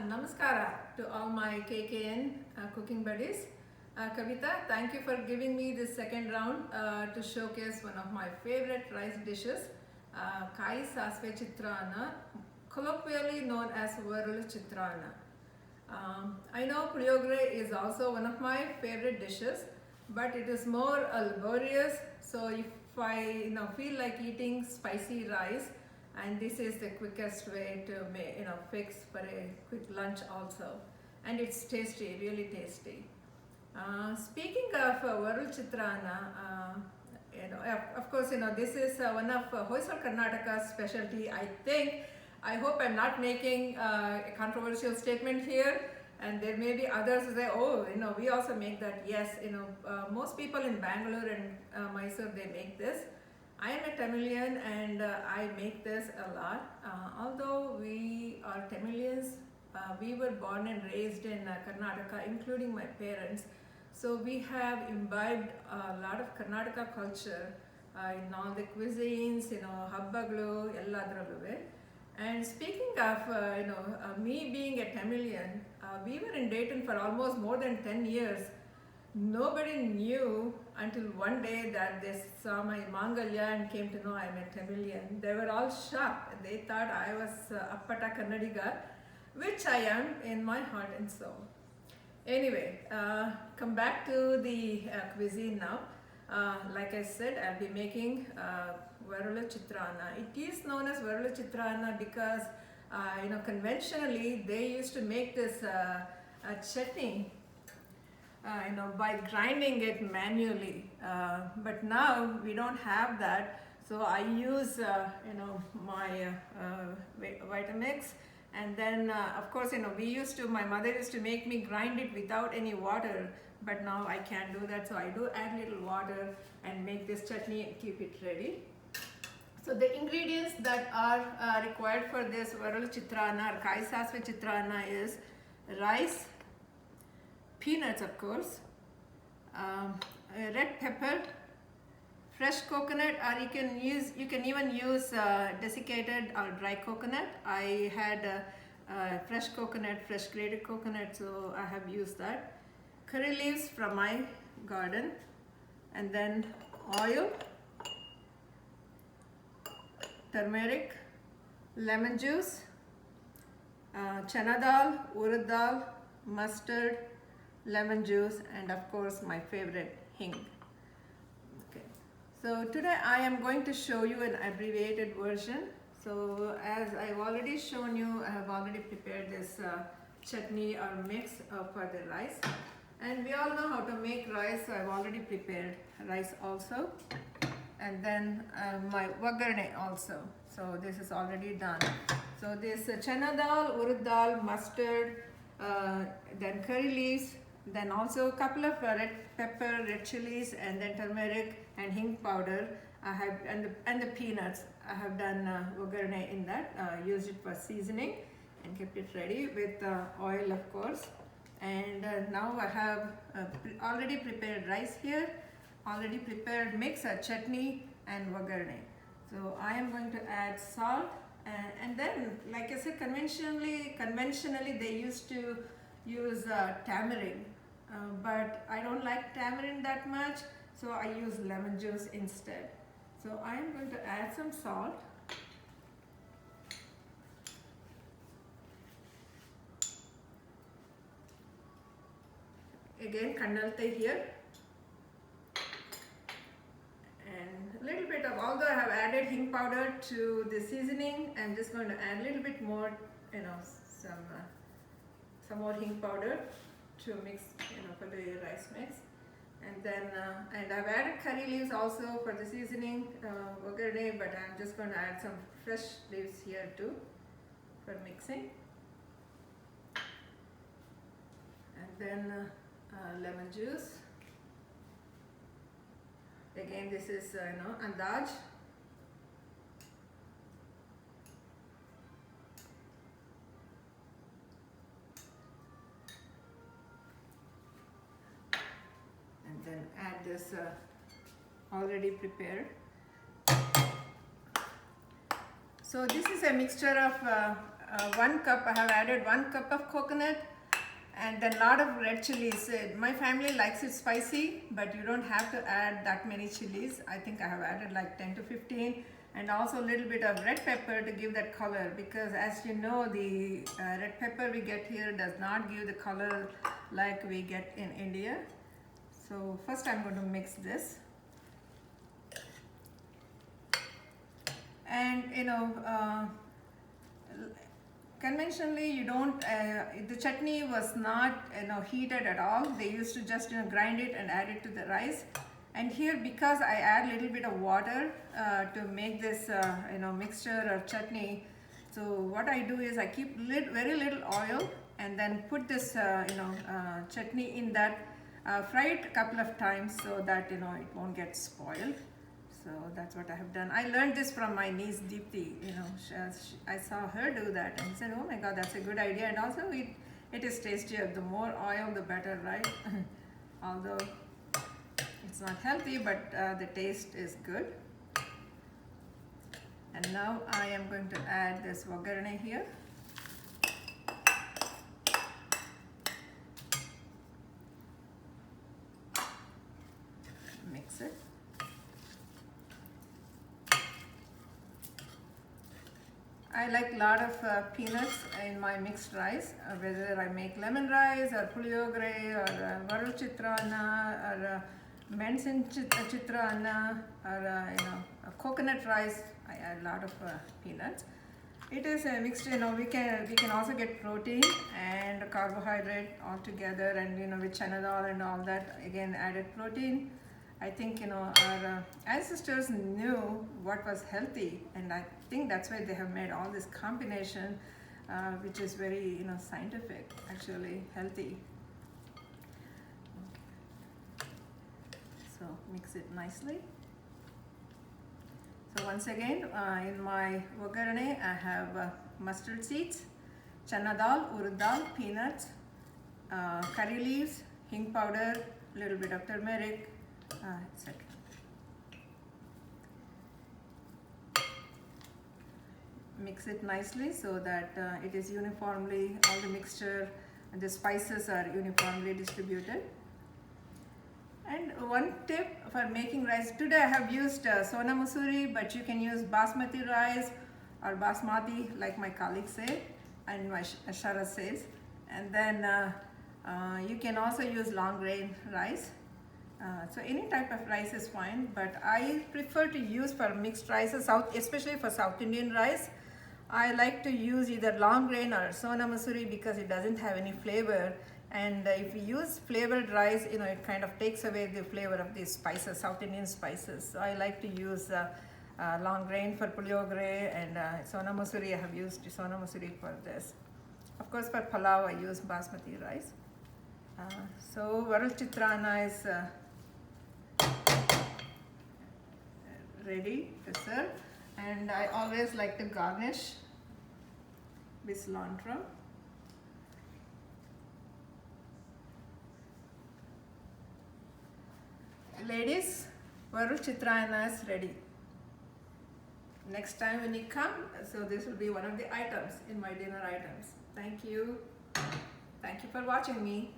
Namaskara to all my KKN cooking buddies. Kavita, thank you for giving me this second round to showcase one of my favorite rice dishes, Kai Sasve Chitrana, colloquially known as Varulu Chitrana. I know Puliyogre is also one of my favorite dishes, but it is more laborious. So if I feel like eating spicy rice, and this is the quickest way to fix for a quick lunch also, and it's tasty, really tasty. Speaking of Varul Chitrana, of course, this is one of Hoysal Karnataka's specialty. I hope I'm not making a controversial statement here, and there may be others who say, oh, we also make that. Yes, most people in Bangalore and Mysore, they make this. I am a Tamilian and I make this a lot. Although we are Tamilians, we were born and raised in Karnataka, including my parents. So we have imbibed a lot of Karnataka culture in all the cuisines, habbaglu, elladraluve. And speaking of me being a Tamilian, we were in Dayton for almost more than 10 years. Nobody knew until one day that they saw my Mangalya and came to know I'm a Tamilian. They were all shocked. They thought I was Appata Kannadiga, which I am in my heart and soul. Anyway, come back to the cuisine now. Like I said, I'll be making Varula Chitrana. It is known as Varula Chitrana because conventionally they used to make this chutney by grinding it manually, but now we don't have that. So I use my Vitamix, and then of course my mother used to make me grind it without any water, but now I can't do that. So I do add little water and make this chutney and keep it ready. So the ingredients that are required for this Varulu Chitrana or Kai Sasve Chitrana is rice, peanuts of course, red pepper, fresh coconut, or you can even use desiccated or dry coconut. I had fresh coconut, fresh grated coconut, so I have used that. Curry leaves from my garden, and then oil, turmeric, lemon juice, chana dal, urad dal, mustard, lemon juice, and of course my favorite, hing. Okay. So today I am going to show you an abbreviated version. So as I've already shown you, I have already prepared this chutney or mix for the rice. And we all know how to make rice, so I've already prepared rice also. And then my vagarne also. So this is already done. So this chana dal, urad dal, mustard, then curry leaves, then also a couple of red pepper, red chilies, and then turmeric and hing powder. I have and the peanuts. I have done vagarne in that. Used it for seasoning and kept it ready with oil, of course. And now I have already prepared rice here, already prepared mix, chutney and vagarne. So I am going to add salt, and then, like I said, conventionally they used to use tamarind, but I don't like tamarind that much, so I use lemon juice instead. So I am going to add some salt. Again, kandalte here, and a little bit of, although I have added hing powder to the seasoning, I'm just going to add a little bit more, some more hing powder to mix, for the rice mix. And then, and I've added curry leaves also for the seasoning, vagarne, but I'm just going to add some fresh leaves here too for mixing. And then lemon juice. Again, this is andaj. And then add this already prepared. So this is a mixture of 1 cup, I have added 1 cup of coconut and then a lot of red chilies. My family likes it spicy, but you don't have to add that many chilies. I think I have added like 10 to 15, and also a little bit of red pepper to give that color, because as you know, the red pepper we get here does not give the color like we get in India. So first I'm going to mix this. And conventionally you don't, the chutney was not heated at all. They used to just grind it and add it to the rice. And here, because I add a little bit of water to make this mixture or chutney, so what I do is I keep very little oil and then put this chutney in that, fry it a couple of times so that it won't get spoiled. So that's what I have done. I learned this from my niece Deepthi. I saw her do that and said, oh my god, that's a good idea. And also it is tastier. The more oil the better, right? Although it's not healthy, but the taste is good. And now I am going to add this vagarne here. Mix it. I like a lot of peanuts in my mixed rice, whether I make lemon rice or puliyogre or varul chitrana or mensin chitrana or a coconut rice. I add a lot of peanuts. It is a mixed, we can also get protein and carbohydrate all together, and with chana dal and all that, again added protein. I think our ancestors knew what was healthy, and I think that's why they have made all this combination, which is very scientific, actually healthy. So mix it nicely. So once again, in my vagarne, I have mustard seeds, chana dal, urad dal, peanuts, curry leaves, hing powder, little bit of turmeric, etc. Mix it nicely so that it is uniformly, all the mixture and the spices are uniformly distributed. And one tip for making rice, today I have used Sona Masuri, but you can use basmati rice or basmati like my colleagues say and my Shara says. And then you can also use long grain rice. So any type of rice is fine, but I prefer to use for mixed rices, especially for South Indian rice. I like to use either long grain or Sona Masuri because it doesn't have any flavor. And if you use flavored rice, it kind of takes away the flavor of these spices, South Indian spices. So I like to use long grain for puliyogre, and Sona Masuri, I have used Sona Masuri for this. Of course, for palav, I use basmati rice. So varul chitrana is ready to serve, and I always like to garnish with cilantro. Ladies, varul chitrana is ready. Next time when you come, so this will be one of the items in my dinner items. Thank you. Thank you for watching me.